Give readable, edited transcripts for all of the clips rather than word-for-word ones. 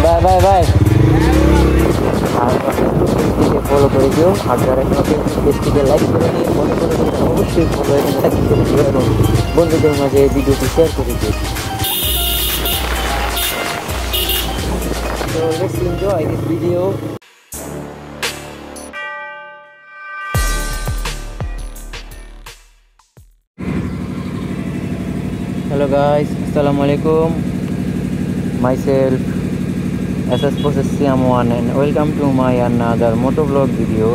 Bye bye bye. আর পেজটিকে follow করে দিও, আর যারা এখনো পেজটিকে লাইক করে নিয়ে মনে করে দিন অবশ্যই ফলো এবং লাইক করে দিও এবং বন্ধুদের মাঝে ভিডিওটি শেয়ার করে দিও। So let's enjoy this video. Hello guys, Assalamualaikum. Myself SS Process CM1 and welcome to my another motovlog video.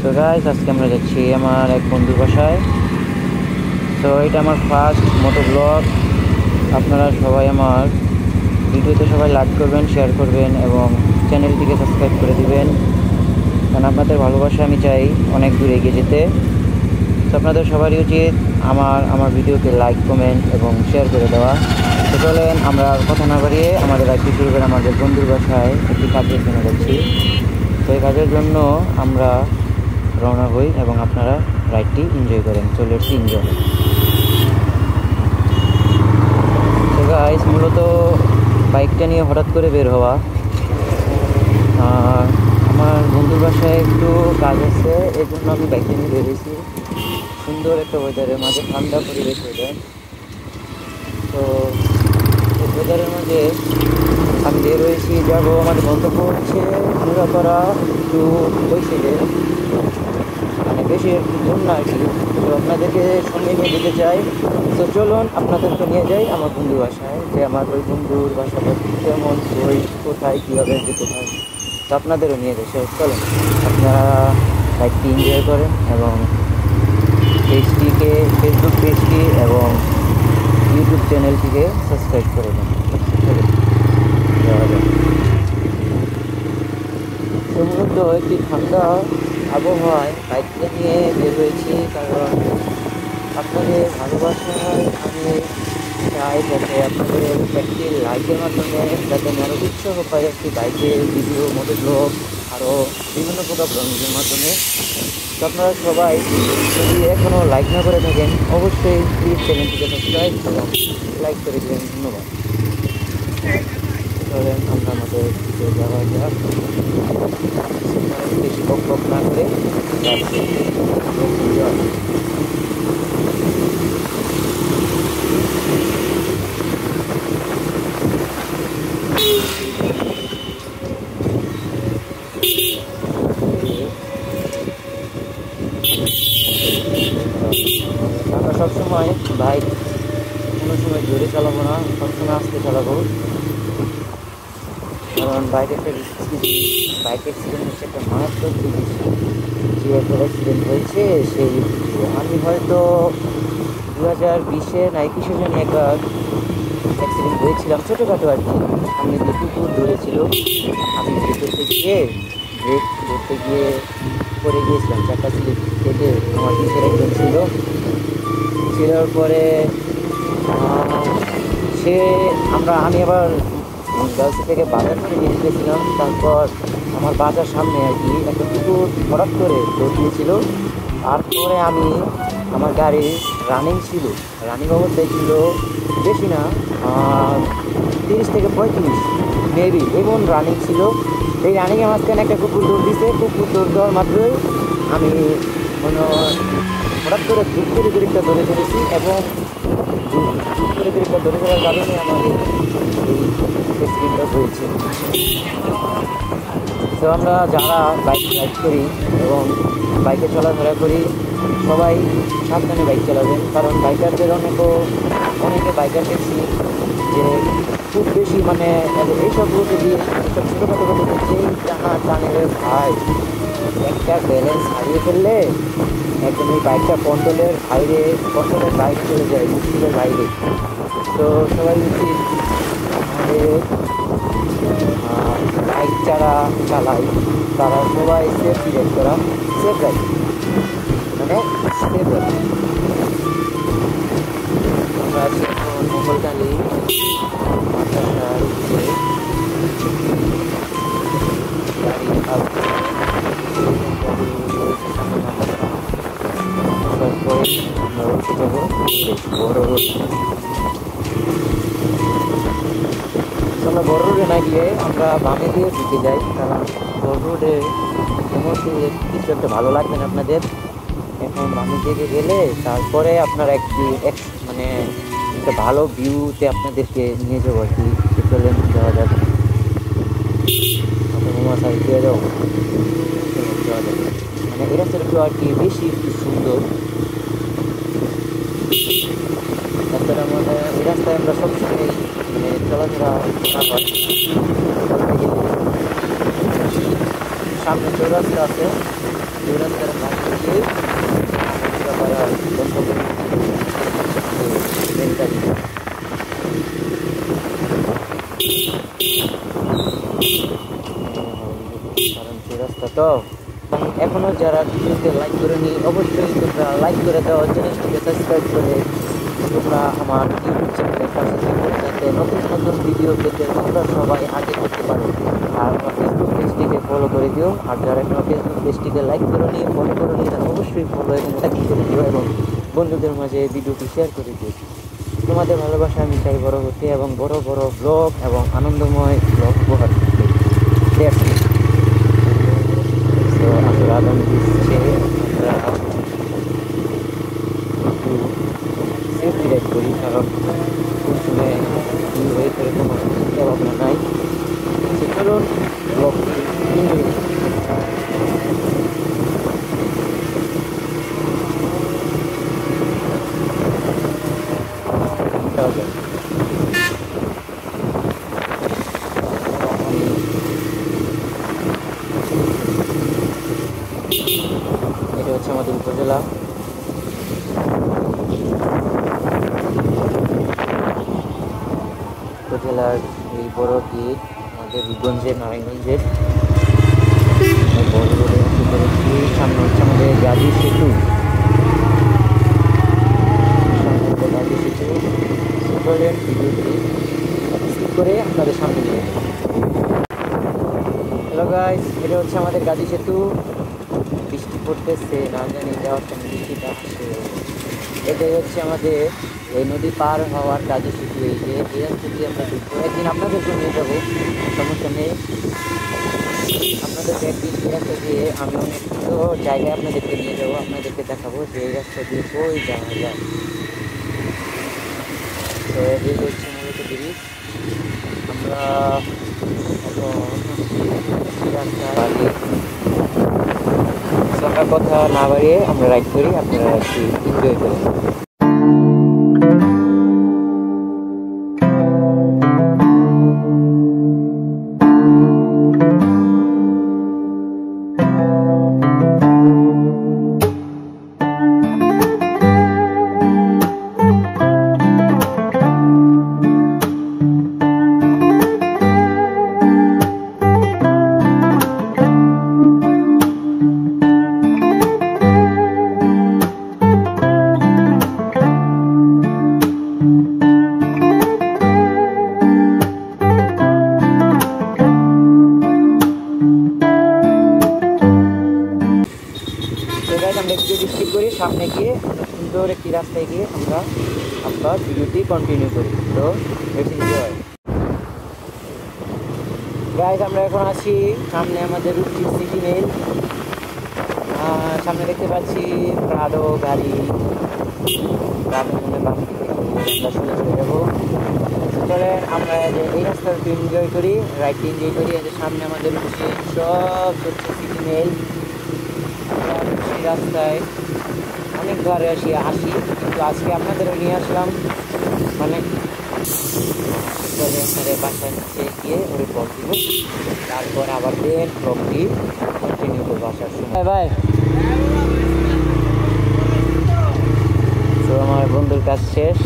So guys, আজকে আমরা যাচ্ছি আমার এক বন্ধুর বাসায়। তো এটা আমার ফার্স্ট মোটোব্লগ। আপনারা সবাই আমার ভিডিওতে সবাই লাইক করবেন, শেয়ার করবেন এবং চ্যানেলটিকে সাবস্ক্রাইব করে দিবেন, কারণ আপনাদের ভালোবাসা আমি চাই অনেক দূর এগিয়ে যেতে। তো আপনাদের সবারই উচিত আমার ভিডিওকে লাইক, কমেন্ট এবং শেয়ার করে দেওয়া। তো চলেন আমরা কথা না বাড়িয়ে আমাদের রাইডটি শুরু করে আমাদের বন্ধুর বাসায় একটি কাজের জন্য যাচ্ছি। তো এই কাজের জন্য আমরা রওনা হই এবং আপনারা রাইডটি এনজয় করেন। চলে এসছি এনজয়। তো গাইস, মূলত বাইকটা নিয়ে হঠাৎ করে বের হওয়া। আমার বন্ধুর বাসায় একটু কাজ আছে, এই জন্য আমি বাইকটা নিয়ে বেরিয়েছি। সুন্দর একটা ওয়েদারের মাঝে, ঠান্ডা পরিবেশ ওয়েদার। তো ওয়েদারের মাঝে আমি বের হয়েছি, যাবো। আমাদের গন্তব্য হচ্ছে মুরাপাড়া একটু ওই সাইডে, মানে বেশি একটু দূর না আর কি। তো আপনাদেরকে সঙ্গে নিয়ে যেতে চাই। তো চলুন আপনাদেরকে নিয়ে যাই আমার বন্ধুর বাসায়, যে আমার ওই বন্ধুর বাসাটা কেমন, ওই কোথায় কীভাবে যেতে হয়, তো আপনাদেরও নিয়ে যাই। চলুন আপনারা বাইকটি এনজয় করেন এবং ফেসবুক পেজটি এবং ইউটিউব চ্যানেলটিকে সাবস্ক্রাইব করে দেন। মূলত একটি ঠান্ডা আবহাওয়ায় বাইকটা নিয়ে বের হয়েছি, কারণ আপনাদের ভালোবাসায় আমি চাই যাতে আপনাদের একটি লাইকের মাধ্যমে যাতে আমি আরও উৎসাহ পাই একটি বাইকের ভিডিও, মোটোব্লগ, আরও বিভিন্ন প্রকার ব্লগের মাধ্যমে। তো আপনারা সবাই যদি এখনও লাইক না করে থাকেন অবশ্যই প্লিজ চ্যানেলটিকে সাবস্ক্রাইব এবং লাইক করে দেবেন। ধন্যবাদ। চলেন আমরা আমাদের যাওয়া যাক, বেশি বক না করে আমরা সবসময় বাইক কোনো সময় জোরে চালাবো না, সবসময় আস্তে চালাবো, কারণ বাইক একটা বাইক অ্যাক্সিডেন্ট হচ্ছে একটা মারাত্মক জিনিস। যে একটা অ্যাক্সিডেন্ট হয়েছে সেই আমি হয়তো 2020-এ না 21-এ জানি একবার অ্যাক্সিডেন্ট হয়েছিলাম, ছোটোখাটো আর কি। সামনে যে কুকুর ধরেছিল, আমি ব্রেক করতে গিয়ে পড়ে গিয়েছিলাম। চারটা স্লিপ কেটে আমার পিছের একজন ছিলার পরে আমি আবার গার্লসি থেকে বাজার করে নিয়ে গেছিলাম। তারপর আমার বাজার সামনে আর কি একটা কুকুর হঠাৎ করে দৌড় দিয়েছিল। তারপরে আমার গাড়ি রানিং অবস্থায় ছিল, বেশি না 30 থেকে 35 মেবি এমন রানিং ছিল। এই রানিংয়ের মাঝখানে একটা কুকুর দৌড় দিয়েছে। কুকুর দৌড় দেওয়ার মাত্রই আমি হঠাৎ করে ধূপ করে ব্রেকটা ধরে ফেলেছি এবং ধূপ করে ব্রেকটা ধরে ফেলার কারণে আমার এই অ্যাক্সিডেন্টটা হয়েছে। তো আমরা যারা বাইক রাইড করি এবং বাইকে চলাফেরা করি সবাই সাবধানে বাইক চালাবেন, কারণ বাইকারদের অনেকে বাইকার দেখছি যে খুব বেশি মানে এইসব রুটে দিয়ে এইসব ছোটোখাটো রুটে যেই টানের ভাই একটা ব্যালেন্স হারিয়ে ফেললে একদম এই বাইকটা কন্ট্রোলের বাইক চলে যায়, মুশকিলের বাইরে। তো সবাই উচিত আমাদের বাইক যারা চালায় তারা সবাই সেফটি রাইড করা, সেফ রাইড মানে সেফ রাইড। আমরা আছি এখন মঙ্গলকালী মাদ্রাসার উপরে, গাড়ি তারপরে আমরা উঠে যাবো বড় রোড। আমরা বড় রোডে না গিয়ে আমরা বামে দিয়ে ঢুকে যাই, কারণ বড় রোডে মুহূর্তে কিছু একটা ভালো লাগবে না আপনাদের। এখন বামে দিকে গেলে তারপরে আপনার মানে একটা ভালো ভিউতে আপনাদেরকে নিয়ে যাবো আর কি। চলেন যাওয়া যাক, মোমা সাইড দিয়ে যাও, যাওয়া যাক। মানে এই রাস্তাটা একটু আর কি বেশি একটু সুন্দর রাস্তাটা। মানে এই রাস্তায় আমরা সবসময় চলাফেরা না হয়। সামনে চৌরাস্তা আছে, চৌরাস্তার পাশে গিয়ে কারণ চৌরাস্তা তো এখনো যারা ভিডিওতে লাইক করে নি, অবশ্যই তোমরা লাইক করে দাও, চ্যানেলটিকে সাবস্ক্রাইব করে তোমরা আমার ইউটিউব চ্যানেলের পাশে থাকো, যাতে নতুন নতুন ভিডিও পেতে তোমরা সবাই আগে করতে পারো। আর আমার ফেসবুক পেজটিকে ফলো করে দিও, আর যারা এখনো ফেসবুক পেজটিকে লাইক করে নি, ফলো করে নি, তারা অবশ্যই ফলো এবং লাইক করে দিও এবং বন্ধুদের মাঝে ভিডিওটি শেয়ার করে দিও। তোমাদের ভালোবাসা আমি চাই বড় হতে এবং বড় বড় ব্লগ এবং আনন্দময় ব্লগ উপহার দিতে। তো আমরা আগাম দিচ্ছে, আমরা একটু সেফটি রাইড করি, কারণ কোন সময় কী হয়ে করে কোনো চিন্তা ভাবনা নাই। চলুন ব্লগটি এটা হচ্ছে আমাদের উপজেলা। উপজেলার এই বড় গেট আমাদের রূপগঞ্জের, নারায়ণগঞ্জের বড় রোডে করেছি। সামনে হচ্ছে আমাদের গাজী সেতু, গাজী সেতু ভিডিওটি স্কিপ করে আপনাদের সামনে নিয়ে। হ্যালো গাইস, এটা হচ্ছে আমাদের গাজী সেতু। বৃষ্টি পড়তেছে, না জানি যাওয়ার সময় বৃষ্টিটা আসে। এটাই হচ্ছে আমাদের এই নদী পার হওয়ার গাজী সেতু। এই যে এই রাস্তাটি আমরা ঢুকবো, একদিন আপনাদেরকে নিয়ে যাবো, সমস্যা নেই। আপনাদেরকে একদিন এই রাস্তা দিয়ে আমি অনেক সুন্দর জায়গায় আপনাদেরকে নিয়ে যাবো, আপনাদেরকে দেখাবো যে এই রাস্তা দিয়ে কই যাওয়া যায়। তো এই হচ্ছে মূলত ব্রিজ। আমরা কথা না বাড়িয়ে আমরা রাইড করি, আপনারা একটু এনজয় করেন। আমরা একটু স্কিপ করি, সামনে গিয়ে সুন্দর একটি রাস্তায় গিয়ে আমরা আপনার ভিডিওটি কন্টিনিউ করি। তো গাইজ আমরা এখন আছি সামনে আমাদের রূপসী সিটি মেল। সামনে দেখতে পাচ্ছি প্রাডো গাড়ি, আমরা শুনে চলে যাবো। চলেন আমরা এই রাস্তাটা এনজয় করি, রাইডটি এনজয় করি। সামনে আমাদের রূপসী সব হচ্ছে সিটি মেল। রাস্তায় অনেকবার আসি, কিন্তু আজকে আপনাদেরও নিয়ে আসলাম। মানে বাসায় নিচে গিয়ে ওই ব্লগ দিব, তারপর আবার দেন ব্লগটি কন্টিনিউ করবো আসার সময়। ভাই তো আমার বন্ধুর কাজ শেষ,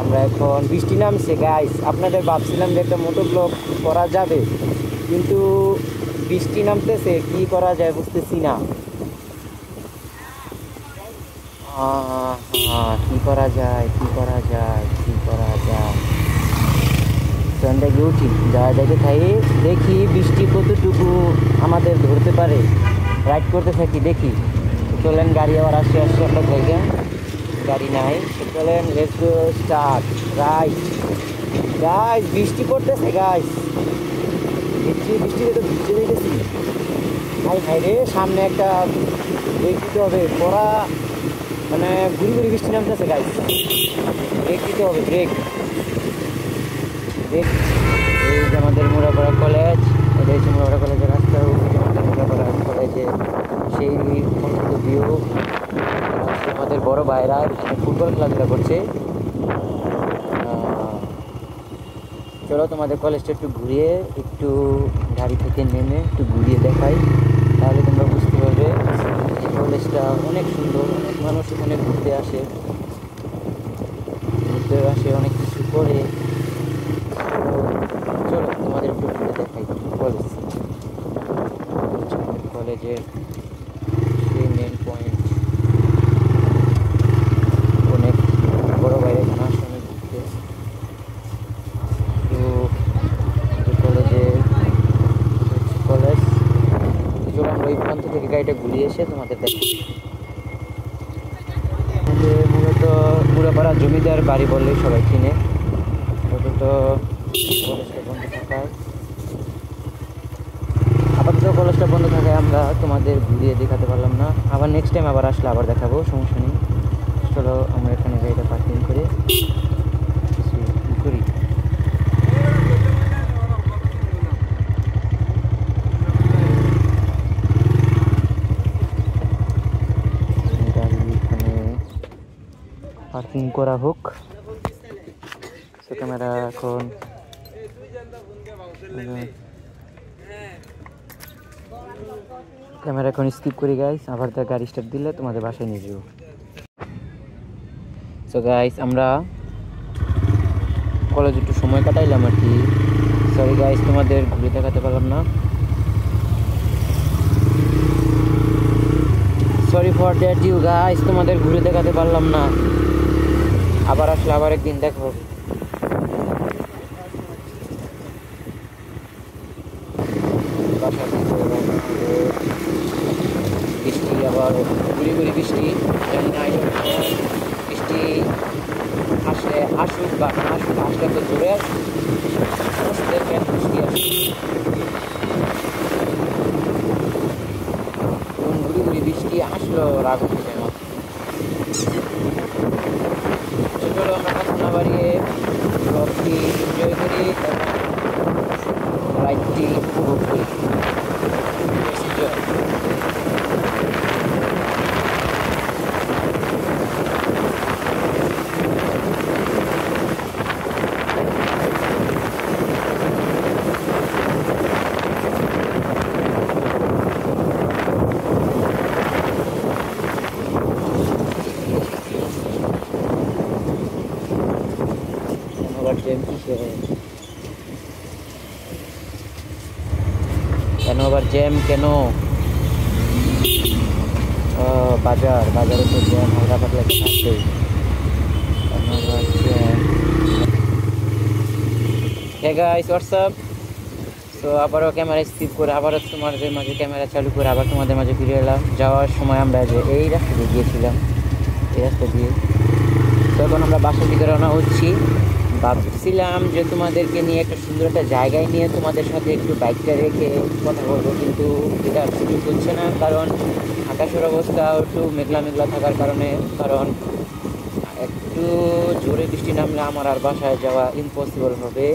আমরা এখন বৃষ্টি নামছে গাইস। আপনাদের ভাবছিলাম যে একটা মোটো ব্লগ করা যাবে, কিন্তু বৃষ্টি নামতেছে, কি করা যায় বুঝতেছি না। কি করা যায় সন্ধ্যা গিয়ে উঠি, যা দেখে দেখি বৃষ্টি কতটুকু আমাদের ধরতে পারে। রাইড করতে থাকি, দেখি। চলেন গাড়ি আবার আসছে একটা জায়গা, গাড়ি নাই। চলেন let's go start ride. Guys বৃষ্টি পড়তেছে গাইস, বৃষ্টিতে তো ভিজে যেতেছি। হাই হাই রে, সামনে একটা ব্রেক দিতে হবে, পড়া মানে গুড়ি গুড়ি বৃষ্টি নামতেছে গাইস, ব্রেক দিতে হবে, ব্রেক ব্রেক। এই যে আমাদের মুড়াপাড়া কলেজ, এটা হচ্ছে মুড়াপাড়া কলেজের রাস্তা, আমাদের মুড়াপাড়া কলেজে সেই মনোরম ভিউ। আমাদের বড় ভাইরা এখানে ফুটবল খেলাধুলা করছে। চলো তোমাদের কলেজটা একটু ঘুরিয়ে, একটু গাড়ি থেকে নেমে একটু ঘুরিয়ে দেখাই, তাহলে তোমরা বুঝতে পারবে এই কলেজটা অনেক সুন্দর। অনেক মানুষ এখানে ঘুরতে আসে, অনেক কিছু করে। চলো তোমাদের একটু ঘুরে দেখাই কলেজ, কলেজের সেই মেন পয়েন্ট। অনেক বড় বাইরে এখানে আসে অনেক ঘুরতে। তো কলেজের কলেজ, চলো আমরা এই প্রান্ত থেকে গাড়িটা ঘুরিয়ে এসে তোমাদের দেখি। মূলত মুড়াপাড়া জমিদার বাড়ি বললেই সবাই চিনে। আপাতত কলেজটা বন্ধ থাকায় আমরা তোমাদের ঘুরিয়ে দেখাতে পারলাম না। আবার নেক্সট টাইম আবার আসলে আবার দেখাবো, সমস্যা নেই। চলো আমরা এখানে গাড়িটা পার্কিং করে কিছু করি। পার্কিং করা হোক। সো ক্যামেরা এখন স্কিপ করি গাইস, আবার তার গাড়ি স্টার্ট দিলে তোমাদের বাসায় নিয়ে যাবো। সো গাইস আমরা কলেজে একটু সময় কাটাইলাম আর কি। সরি গাইস, তোমাদের ঘুরে দেখাতে পারলাম না, sorry for that you guys, তোমাদের ঘুরে দেখাতে পারলাম না। আবার আসলে আবার একদিন দেখো। বৃষ্টি আবার গুড়ি গুড়ি বৃষ্টি, জানি না বৃষ্টি আসুক বা না আসুক, আসলে তো জোরে আসুক, বৃষ্টি আসুক। গুড়ি গুড়ি বৃষ্টি আসলো, রাগ উঠে যায় আমার। চলো আমরা কথা না বাড়িয়ে ব্লগটি এনজয় করি এবং রাইডটি উপভোগ করি। কেন আবার জ্যাম কেন? বাজারে তো জ্যাম হালকা পাতলা থাকবেই। Hey guys, WhatsApp. সো আবারও ক্যামেরা স্কিপ করে আবারও তোমাদের মাঝে ক্যামেরা চালু করে আবার তোমাদের মাঝে ফিরে এলাম। যাওয়ার সময় আমরা যে এই রাস্তা দিয়ে গিয়েছিলাম, এই রাস্তা দিয়ে। তো এখন আমরা বাসার দিকে রওনা হচ্ছি। ভাবছিলাম যে তোমাদেরকে নিয়ে একটা সুন্দর একটা জায়গায় নিয়ে তোমাদের সাথে একটু বাইকটা রেখে কথা বলবো, কিন্তু এটা সুযোগ হচ্ছে না, কারণ আকাশের অবস্থা একটু মেঘলা মেঘলা থাকার কারণে। কারণ একটু জোরে বৃষ্টি নামলে আমার আর বাসায় যাওয়া ইম্পসিবল হবে,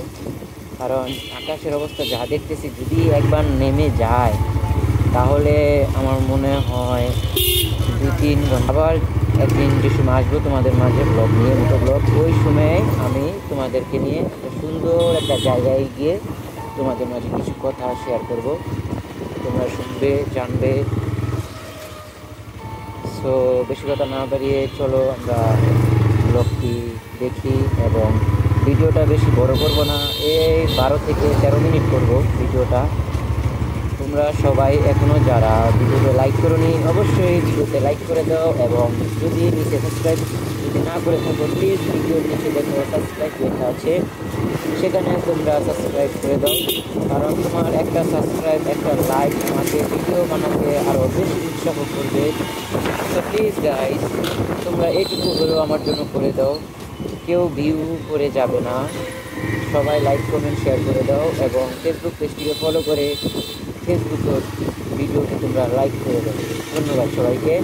কারণ আকাশের অবস্থা যা দেখতেছি, যদি একবার নেমে যায় তাহলে আমার মনে হয় 2-3 ঘন্টা। আবার একদিন যে সময় আসবো তোমাদের মাঝে ব্লগ নিয়ে, মোটো ব্লগ, ওই সময়ে আমি তোমাদেরকে নিয়ে একটা সুন্দর একটা জায়গায় গিয়ে তোমাদের মাঝে কিছু কথা শেয়ার করব, তোমরা শুনবে, জানবে। সো বেশি কথা না বাড়িয়ে চলো আমরা ব্লগটি দেখি, এবং ভিডিওটা বেশি বড় করব না, এই 12 থেকে 13 মিনিট করব ভিডিওটা। তোমরা সবাই এখনও যারা ভিডিওতে লাইক করোনি, অবশ্যই ভিডিওতে লাইক করে দাও, এবং যদি নিচে সাবস্ক্রাইব যদি না করে থাকো, প্লিজ ভিডিওর নিচে দেখো সাবস্ক্রাইব লেখা আছে, সেখানে তোমরা সাবস্ক্রাইব করে দাও, কারণ তোমার একটা সাবস্ক্রাইব, একটা লাইক আমাকে ভিডিও বানাতে আরও বেশি উৎসাহ করবে। তো প্লিজ গাইস, তোমরা এইটুকু হলেও আমার জন্য করে দাও। কেউ ভিউ করে যাবে না, সবাই লাইক কমেন্ট শেয়ার করে দাও এবং ফেসবুক পেজটিকে ফলো করে ফেসবুকের ভিডিওটি তোমরা লাইক করে দাও। ধন্যবাদ সবাইকে।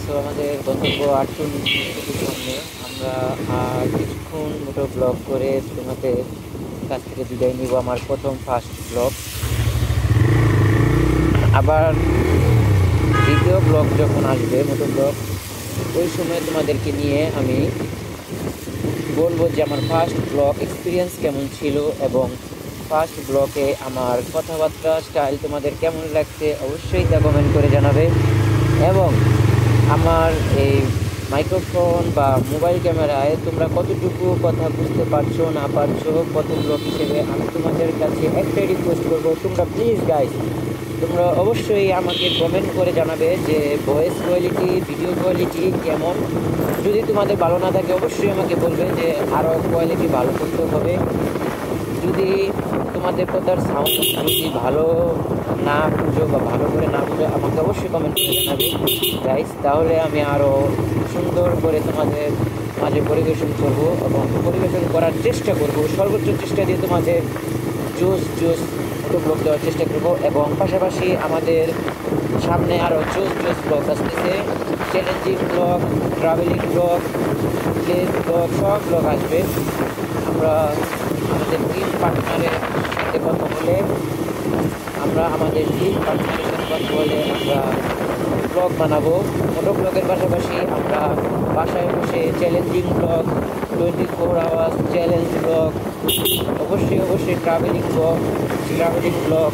সো আমাদের গন্তব্য 48 মিনিটের সামনে, আমরা আর কিছুক্ষণ মোটো ব্লগ করে তোমাদের কাছ থেকে বিদায় নিব। আমার প্রথম ফার্স্ট ব্লগ, আবার দ্বিতীয় ব্লগ যখন আসবে মোটো ব্লগ, ওই সময় তোমাদেরকে নিয়ে আমি বলবো যে আমার ফার্স্ট ব্লগ এক্সপিরিয়েন্স কেমন ছিল এবং ফার্স্ট ব্লগে আমার কথাবার্তা স্টাইল তোমাদের কেমন লাগছে অবশ্যই তা কমেন্ট করে জানাবে। এবং আমার এই মাইক্রোফোন বা মোবাইল ক্যামেরায় তোমরা কতটুকু কথা বুঝতে পারছো না পারছো, প্রথম ব্লগ হিসেবে আমি তোমাদের কাছে একটাই রিকোয়েস্ট করবো, তোমরা প্লিজ গাইস তোমরা অবশ্যই আমাকে কমেন্ট করে জানাবে যে ভয়েস কোয়ালিটি, ভিডিও কোয়ালিটি কেমন। যদি তোমাদের ভালো না থাকে অবশ্যই আমাকে বলবে যে আরও কোয়ালিটি ভালো করতে হবে। যদি তোমাদের কথার সাউন্ড যদি ভালো না বুঝো বা ভালো করে না বুঝো আমাকে অবশ্যই কমেন্ট করে জানাবে গাইস, তাহলে আমি আরও সুন্দর করে তোমাদের মাঝে পরিবেশন করব এবং পরিবেশন করার চেষ্টা করব, সর্বোচ্চ চেষ্টা দিয়ে তোমাদের জোস মোটো ব্লগ দেওয়ার চেষ্টা করব। এবং পাশাপাশি আমাদের সামনে আরও জোস ব্লগ আসতেছে, challenging blog, travelling blog, place blog, সব ব্লগ আসবে। আমরা আমাদের টিম পার্টনারের সাথে কথা বলে আমরা ব্লগ বানাবো। মোটো ব্লগের পাশাপাশি আমরা বাসায় বসে challenging blog, 24 hours challenge blog, অবশ্যই ট্রাভেলিং ব্লগ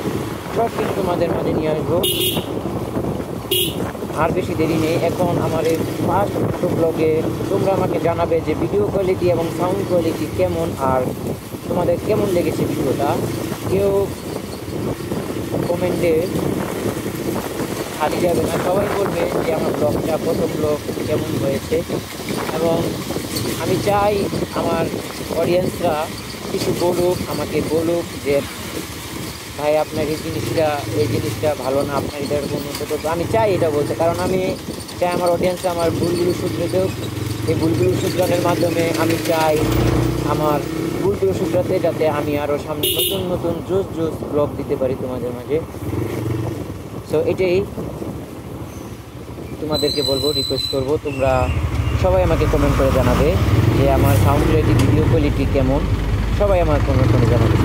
সব কিছু তোমাদের মাঝে নিয়ে আসবো। আর বেশি দেরি নেই, এখন আমার এই ফার্স্ট ব্লগে তোমরা আমাকে জানাবে যে ভিডিও কোয়ালিটি এবং সাউন্ড কোয়ালিটি কেমন আর তোমাদের কেমন লেগেছে ভিডিওটা। কেউ কমেন্টে খালি যাবে না, সবাই বলবে যে আমার ব্লগটা প্রথম ব্লগ কেমন হয়েছে। এবং আমি চাই আমার অডিয়েন্সরা কিছু আমাকে বলুক যে ভাই আপনার এই জিনিসটা ভালো না, আপনার এটার উন্নত করবো। আমি চাই এটা বলতে, কারণ আমি চাই আমার অডিয়েন্সরা আমার ভুলগুলো শুধরে দেব। এই ভুলগুলো শুধরানোর মাধ্যমে আমি চাই আমার ভুলগুলো শুধরাতে যাতে আমি আরও সামনে নতুন জোস ব্লগ দিতে পারি তোমাদের মাঝে। সো এটাই তোমাদেরকে বলবো, রিকোয়েস্ট করবো, তোমরা সবাই আমাকে কমেন্ট করে জানাবে যে আমার সাউন্ড কোয়ালিটি, ভিডিও কোয়ালিটি কেমন, সবাই আমার কমেন্ট করে জানাবে।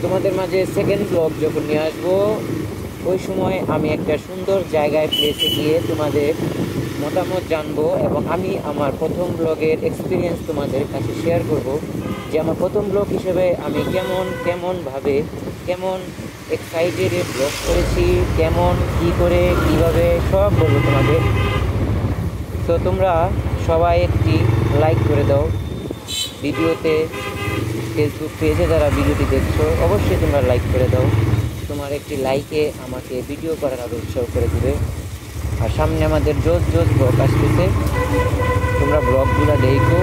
তোমাদের মাঝে সেকেন্ড ব্লগ যখন নিয়ে আসবো ওই সময় আমি একটা সুন্দর জায়গায় প্লেসে গিয়ে তোমাদের মতামত জানবো এবং আমি আমার প্রথম ব্লগের এক্সপিরিয়েন্স তোমাদের কাছে শেয়ার করব যে আমার প্রথম ব্লগ হিসেবে আমি কেমন এক্সাইটেড ব্লগ করেছি, কীভাবে সব বলবো তোমাদের। তো তোমরা সবাই একটি লাইক করে দাও ভিডিওতে, ফেসবুক পেজে যারা ভিডিওটি দেখছো অবশ্যই তোমরা লাইক করে দাও। তোমার একটি লাইকে আমাকে ভিডিও করার আরও উৎসাহ করে দেবে। আর সামনে আমাদের জোস ব্লগ আসতেছে, তোমরা ব্লগগুলো দেখো।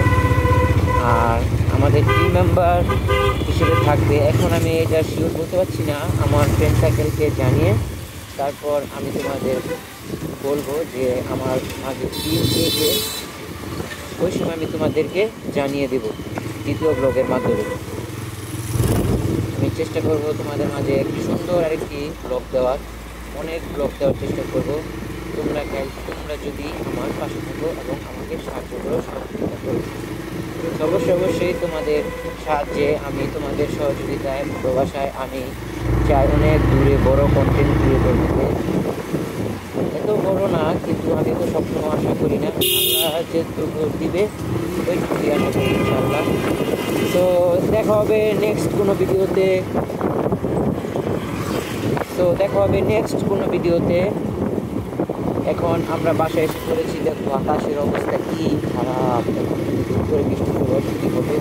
আর আমাদের টিম মেম্বার হিসেবে থাকবে, এখন আমি এটা শিওর বলতে পারছি না, আমার ফ্রেন্ড সার্কেলকে জানিয়ে তারপর আমি তোমাদের বলবো যে আমার মাঝে টিম একে ওই সময় আমি তোমাদেরকে জানিয়ে দেব দ্বিতীয় ব্লগের মাধ্যমে। আমি চেষ্টা করব তোমাদের মাঝে একটি সুন্দর আরেকটি ব্লগ দেওয়ার, অনেক ব্লগ দেওয়ার চেষ্টা করব। তোমরা যদি আমার পাশে থাকো এবং আমাকে সাহায্য করো, সহযোগিতা করো। অবশ্যই তোমাদের সাহায্যে আমি তোমাদের সহযোগিতায় ভালোবাসায় আমি চাই অনেক দূরে বড় কন্টেন্ট ক্রিয়েটর হতে। এত বড় না, কিন্তু আমি তো সবসময় আশা করি না, আল্লাহ যেটুকু দিবে ওইটুকুই আশা করি ইনশাআল্লাহ। তো দেখা হবে নেক্সট কোনো ভিডিওতে। এখন আমরা বাসায় এসে পড়েছি, দেখো আকাশের অবস্থা কি খারাপ, করে বৃষ্টি হবে।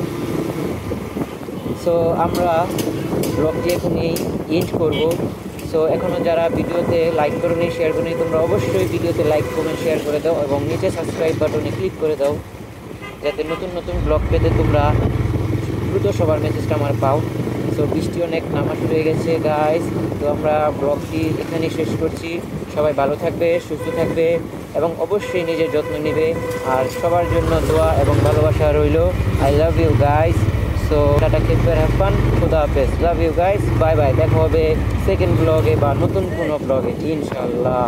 সো আমরা ব্লগটি এখনই এন্ড করব। সো এখনও যারা ভিডিওতে লাইক করে নেই, শেয়ার করে নেই, তোমরা অবশ্যই ভিডিওতে লাইক কমেন্ট শেয়ার করে দাও এবং নিচে সাবস্ক্রাইব বাটনে ক্লিক করে দাও যাতে নতুন ব্লগ পেতে তোমরা দ্রুত সবার মেসেজটা আমার পাও। সো বৃষ্টি অনেক নামা শুরু হয়ে গেছে গাইস। তো আমরা ব্লগটি এখানেই শেষ করছি। সবাই ভালো থাকবে, সুস্থ থাকবে, এবং অবশ্যই নিজের যত্ন নেবে। আর সবার জন্য দোয়া এবং ভালোবাসা রইল। I love you guys. So tata, কেপ কেয়ার, হ্যাভ ফান, খুদা হাফেজ, love you guys, bye bye. দেখা হবে সেকেন্ড ব্লগে বা নতুন কোনো ব্লগে ইনশাল্লাহ।